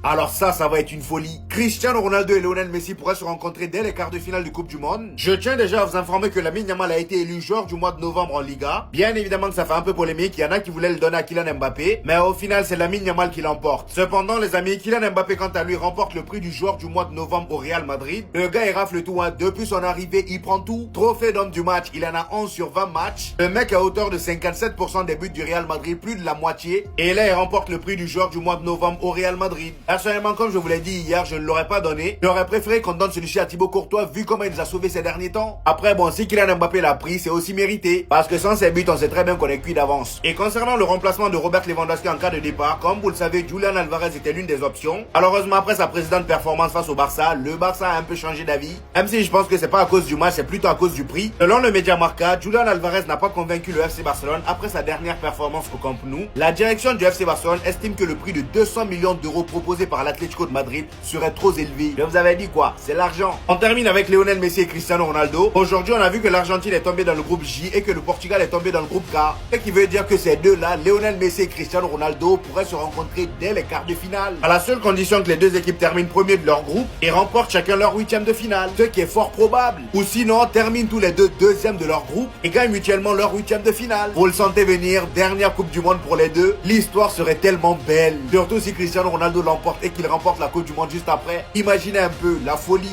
Alors ça va être une folie. Cristiano Ronaldo et Lionel Messi pourraient se rencontrer dès les quarts de finale du Coupe du Monde. Je tiens déjà à vous informer que Lamine Yamal a été élu joueur du mois de novembre en Liga. Bien évidemment que ça fait un peu polémique, il y en a qui voulaient le donner à Kylian Mbappé, mais au final c'est Lamine Yamal qui l'emporte. Cependant les amis, Kylian Mbappé quant à lui remporte le prix du joueur du mois de novembre au Real Madrid. Le gars il rafle tout, hein. Depuis son arrivée il prend tout. Trophée d'homme du match, il en a 11 sur 20 matchs. Le mec à hauteur de 57% des buts du Real Madrid, plus de la moitié. Et là il remporte le prix du joueur du mois de novembre au Real Madrid. Personnellement comme je vous l'ai dit hier, je ne l'aurais pas donné. J'aurais préféré qu'on donne celui-ci à Thibaut Courtois vu comment il nous a sauvé ces derniers temps. Après bon, si Kylian Mbappé l'a pris, c'est aussi mérité. Parce que sans ses buts, on sait très bien qu'on est cuit d'avance. Et concernant le remplacement de Robert Lewandowski en cas de départ, comme vous le savez, Julian Alvarez était l'une des options. Malheureusement après sa précédente performance face au Barça, le Barça a un peu changé d'avis. Même si je pense que c'est pas à cause du match, c'est plutôt à cause du prix. Selon le média Marca, Julian Alvarez n'a pas convaincu le FC Barcelone après sa dernière performance au Camp Nou. La direction du FC Barcelone estime que le prix de 200 millions d'euros proposé par l'Atlético de Madrid serait trop élevé. Je vous avais dit quoi? C'est l'argent. On termine avec Lionel Messi et Cristiano Ronaldo. Aujourd'hui, on a vu que l'Argentine est tombée dans le groupe J et que le Portugal est tombé dans le groupe K. Ce qui veut dire que ces deux-là, Lionel Messi et Cristiano Ronaldo, pourraient se rencontrer dès les quarts de finale. À la seule condition que les deux équipes terminent premiers de leur groupe et remportent chacun leur huitième de finale. Ce qui est fort probable. Ou sinon, terminent tous les deux deuxièmes de leur groupe et gagnent mutuellement leur huitième de finale. Vous le sentez venir, dernière Coupe du Monde pour les deux. L'histoire serait tellement belle. Surtout si Cristiano Ronaldo l'emporte et qu'il remporte la Coupe du Monde juste après. Imaginez un peu la folie.